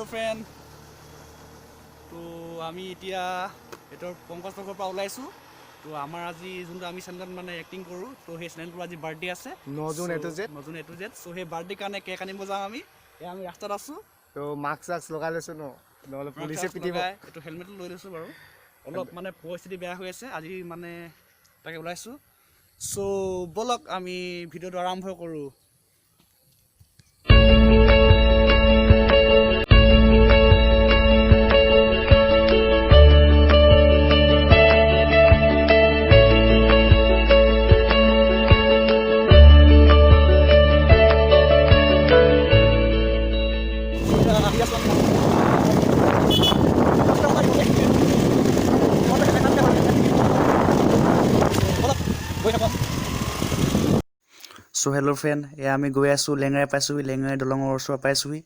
Hello' friend, তো আমি এতিয়া এইটোৰ পংকজৰ ঘৰৰ পৰা ওলাইছোঁ। তো আমাৰ আজি যোনটো আমি চেনেলত মানে এক্টিং কৰোঁ, তো সেই চেনেলটোৰ আজি বাৰ্থডে আছে, নতুন এ টু জেড। চ' সেই বাৰ্থডে কাৰণে কেক আনিব যাওঁ আমি। এয়া আমি ৰাস্তাত আছোঁ। তো মাস্ক লগাই লৈছোঁ ন, নহ'লে পুলিচে পিটিব। এইটো হেলমেটটো লৈ লৈছোঁ বাৰু। অলপ মানে পৰিস্থিতি বেয়া হৈ আছে আজি, মানে তাকে ওলাইছোঁ। চ' ব'লক আমি ভিডিঅ'টো আৰম্ভ কৰোঁ। চ' হেল্ল' ফ্ৰেণ্ড, এয়া আমি গৈ আছোঁ, লেঙেৰাই পাইছোঁহি, লেঙেৰাই দলঙৰ ওচৰ পাইছোঁহি।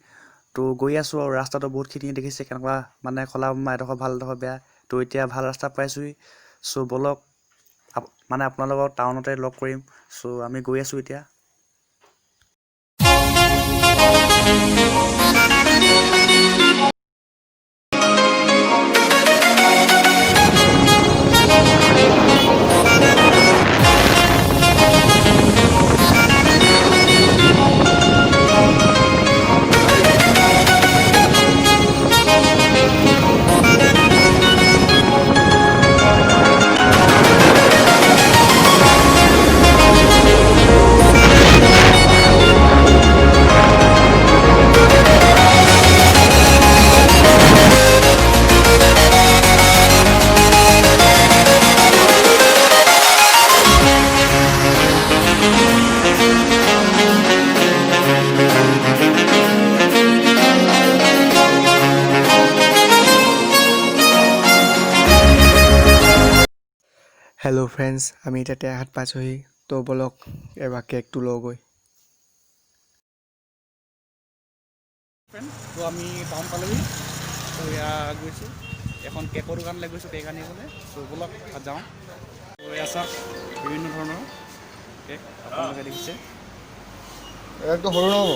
তো গৈ আছোঁ আৰু ৰাস্তাটো বহুতখিনি দেখিছে কেনেকুৱা মানে খলা এডোখৰ ভাল এডোখৰ বেয়া। তো এতিয়া ভাল ৰাস্তা পাইছোঁহি। চ' ব'লক মানে আপোনালোকক টাউনতে লগ কৰিম। চ' আমি গৈ আছোঁ এতিয়া। হেল্ল' ফ্ৰেণ্ডছ, আমি এতিয়া টেঙাখাট পাইছোঁহি। তো ব'লক এবাৰ কেকটো লওঁগৈ। তো আমি টাউন পালোহি। তো এয়া গৈছোঁ, এখন কেকৰ দোকানলৈ গৈছোঁ কেক আনিবলৈ। চ' ব'লক তাত যাওঁ। তো এয়া চাওক, বিভিন্ন ধৰণৰ কেক আপোনালোকে দেখিছে। একটো সৰু নহ'ব?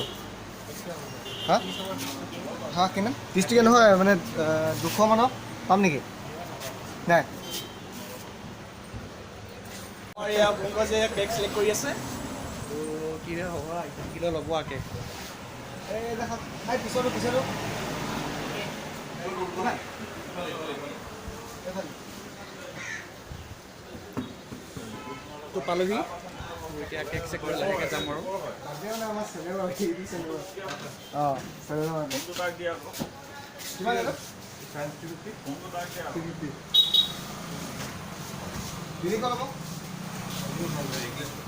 হা হা কিমান 30 টকীয়া নহয়, মানে 200 মানত পাম নেকি? নাই। এয়া পংকজে কেক চিলেক্ট কৰি আছে। তো কি হ'ব, কিলো ল'ব আৰু কেক। পিছতো তো পালোহি। এতিয়া কেক চেক কৰি লাহেকৈ যাম আৰু।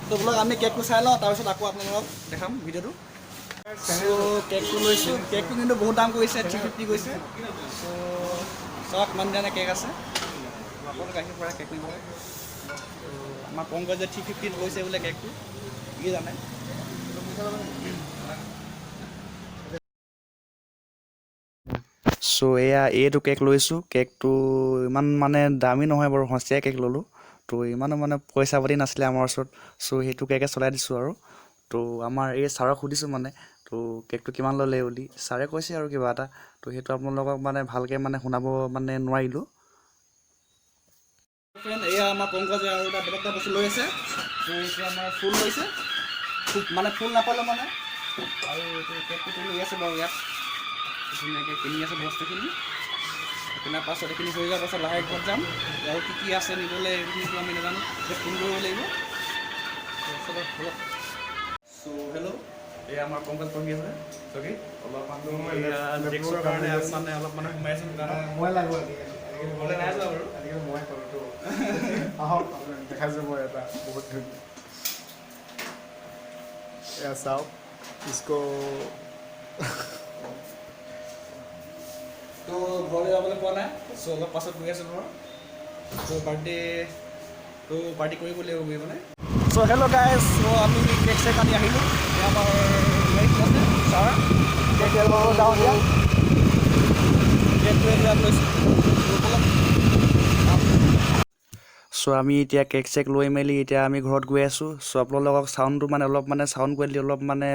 তো বোলক আমি কেকটো চাই লওঁ, তাৰপিছত আকৌ আপোনালোকক দেখাম ভিডিঅ'টো। চ' কেকটো লৈছোঁ। কেকটো কিন্তু বহুত দাম কৰিছে, 350 গৈছে। চ' চাওক কিমান ধুনীয়া কেক আছে। আপোনালোকে আহিব পাৰে কেক নিবলৈ। আমাৰ পংকজে 350 লৈছে বোলে কেকটো, কি জানে। চ' এইটো কেক লৈছোঁ। কেকটো ইমান মানে দামী নহয় বাৰু, সস্তীয়া কেক ল'লোঁ। তো ইমানো মানে পইচা পাতি নাছিলে আমাৰ ওচৰত। চ' সেইটো কেকে চলাই দিছোঁ আৰু। তো আমাৰ এই ছাৰক সুধিছোঁ মানে, তো কেকটো কিমান ল'লে বুলি। ছাৰে কৈছে আৰু কিবা এটা। তো সেইটো আপোনালোকক মানে ভালকৈ মানে শুনাব মানে নোৱাৰিলোঁ। ফ্ৰেণ্ড, এয়া আমাৰ পংকজে আৰু এটা বেলেগ এটা বস্তু লৈ আছে। তো এইটো আমাৰ ফুল লৈছে, মানে ফুল নাপালোঁ মানে। আৰু এইটো কেকটো লৈ আছে বাৰু ইয়াত। ধুনীয়াকৈ কিনি আছে বস্তুখিনি। কিনাৰ পাছত এইখিনি হৈ যোৱাৰ পাছত লাহে ঘৰত যাম। আৰু কি আছে নিবলৈ এইখিনিতো আমি নাজানো, ফোন কৰিব লাগিব। চ' হেল্ল', এয়া আমাৰ পংকজ পঢ়ি আছে চকী। অলপমান ডেস্কৰ কাৰণে মানে অলপ মানে সোমাই আছোঁ দোকানত। মই লাগো ঘৰলৈ নাই যোৱা বাৰু। আজিকালি মই কৰোঁতো। আহক দেখাইছোঁ মই এটা বহুত ধুনীয়া। এয়া চাওক, ইস্কো তো ঘৰলৈ যাবলৈ পোৱা নাই। চ' অলপ পাছত গৈ আছোঁ ঘৰ। ত' পাৰ্টি কৰিব লাগিব গৈ মানে। চ' হেল্ল' গাইজ, চ' আমি কেক চেক আনি আহিলোঁ। আমাৰ গাড়ীত আছে ছাৰ। কেক যাওঁ এতিয়া। কেকটো এতিয়া লৈছোঁ। চ' আমি এতিয়া কেক চেক লৈ মেলি এতিয়া আমি ঘৰত গৈ আছোঁ। চ' আপোনালোকক চাউণ্ডটো মানে অলপ মানে চাউণ্ড কোৱালিটি অলপ মানে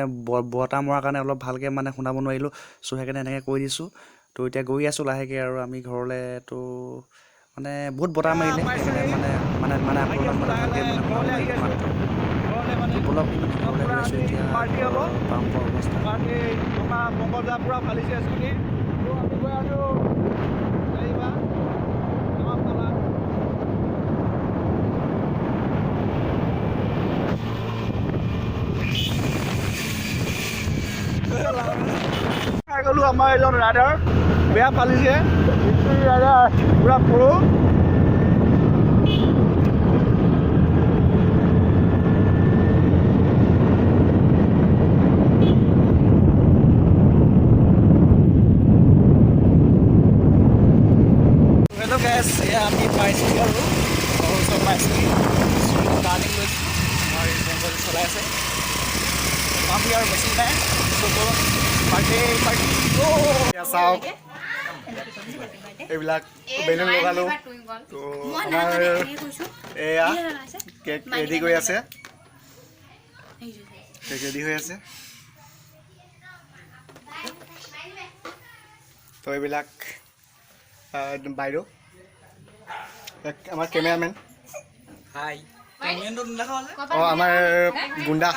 বতাহ মৰাৰ কাৰণে অলপ ভালকৈ মানে শুনাব নোৱাৰিলোঁ। চ' সেইকাৰণে এনেকৈ কৈ দিছোঁ। তো এতিয়া গৈ আছোঁ লাহেকৈ আৰু আমি ঘৰলৈ। তো মানে বহুত বতাহ মাৰিলে সেইকাৰণে মানে আপোনালোকক মানে ভালকৈ মানে শুনাব নোৱাৰিলোঁ মাতটো। ব'লক ঘৰলৈ গৈ আছোঁ এতিয়া। পাম অৱস্থা পূৰা ফালিছে স্কুটি। আমি গৈ আছোঁ গ'লো। আমাৰ এজন ৰাইডাৰ বেয়া ফালিছে, ৰাইডাৰ পুৰা প্ৰ'। হেল্ল' গাইছ, এয়া আমি পাইছোঁ আৰু ওচৰত পাইছোঁ টাৰ্ণিং লৈছোঁ। আমাৰ বেংগল চলাই আছে আমি আৰু বেছি নাই। চাওক এইবিলাক বেলুন লগালোঁ। তো আমাৰ এয়া কেক ৰেডি কৰি আছে, কেক ৰেডি হৈ আছে। তো এইবিলাক বাইদেউ আমাৰ কেমেৰামেন। হাই আমাৰ গুণ্ডা।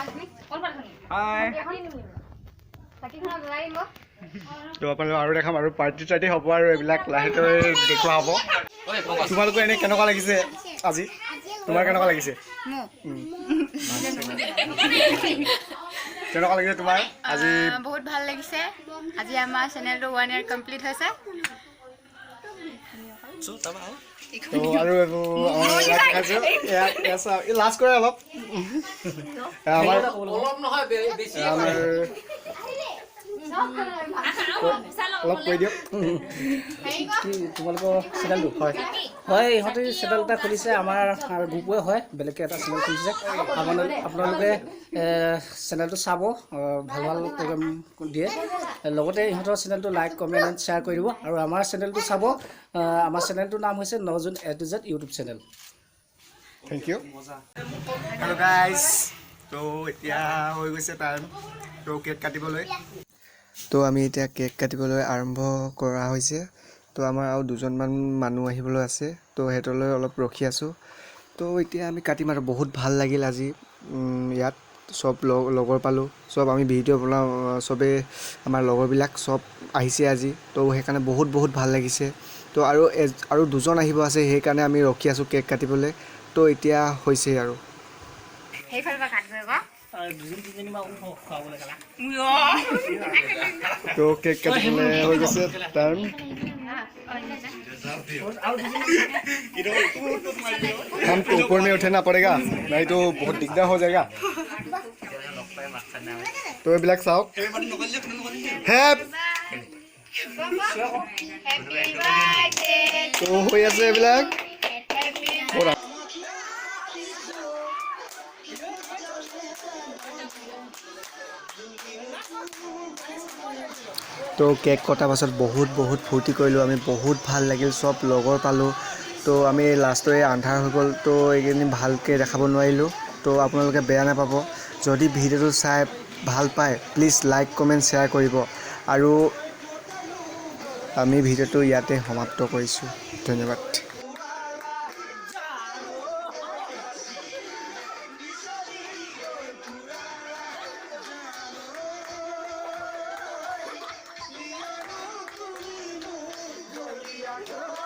তো আপোনালোক আৰু দেখাম আৰু পাৰ্টি চাৰ্টি হ'ব আৰু এইবিলাক লাহেকৈ দেখুওৱা হ'ব। তোমালোকৰ এনেই কেনেকুৱা লাগিছে আজি? তোমাৰ কেনেকুৱা লাগিছে? কেনেকুৱা লাগিছে তোমাৰ আজি? বহুত ভাল লাগিছে। আজি আমাৰ চেনেলটো 1 year কমপ্লিট হৈছে। তো আৰু লাষ্ট কৰে অলপ অলপ কৈ দিয়ক। তোমালোকৰ চেনেলটো হয় হয় ইহঁতে চেনেল এটা খুলিছে, আমাৰ গ্ৰুপে হয়, বেলেগকৈ এটা চেনেল খুলিছে। আপোনালোকে চেনেলটো চাব, ভাল ভাল প্ৰগ্ৰেম দিয়ে। লগতে ইহঁতৰ চেনেলটো লাইক কমেণ্ট এণ্ড শ্বেয়াৰ কৰি দিব। আৰু আমাৰ চেনেলটো চাব। আমাৰ চেনেলটোৰ নাম হৈছে 9 June A to Z YouTube channel. Thank you. Hello' guys, তো এতিয়া হৈ গৈছে টাইম তো কেক কাটিবলৈ। তো আমি এতিয়া কেক কাটিবলৈ আৰম্ভ কৰা হৈছে। তো আমাৰ আৰু দুজনমান মানুহ আহিবলৈ আছে, তো সিহঁতলৈ অলপ ৰখি আছোঁ। তো এতিয়া আমি কাটিম আৰু বহুত ভাল লাগিল আজি ইয়াত চব লগৰ পালোঁ। চব আমি ভিডিঅ' বনাওঁ, চবেই আমাৰ লগৰবিলাক চব আহিছে আজি। তো সেইকাৰণে বহুত ভাল লাগিছে। তো আৰু দুজন আহিব আছে, সেইকাৰণে আমি ৰখি আছোঁ কেক কাটিবলৈ। তো এতিয়া হৈছেই আৰু তো কেক কাটিবলৈ হৈ গৈছে টাইম। हम तो ऊपर में उठना पड़ेगा, नहीं तो बहुत दिक्कत हो जाएगा। तो এইবিলাক চাওক তো হৈ আছে এইবিলাক। তো কেক কটাৰ পাছত বহুত ফূৰ্তি কৰিলোঁ আমি, বহুত ভাল লাগিল, চব লগৰ পালোঁ। তো আমি লাষ্টৰে আন্ধাৰ হৈ গ'ল, তো এইকেইদিন ভালকৈ দেখাব নোৱাৰিলোঁ। তো আপোনালোকে বেয়া নাপাব। যদি ভিডিঅ'টো চাই ভাল পায় প্লিজ লাইক কমেণ্ট শ্বেয়াৰ কৰিব। আৰু আমি ভিডিঅ'টো ইয়াতে সমাপ্ত কৰিছোঁ। ধন্যবাদ।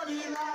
Gloria, gloria.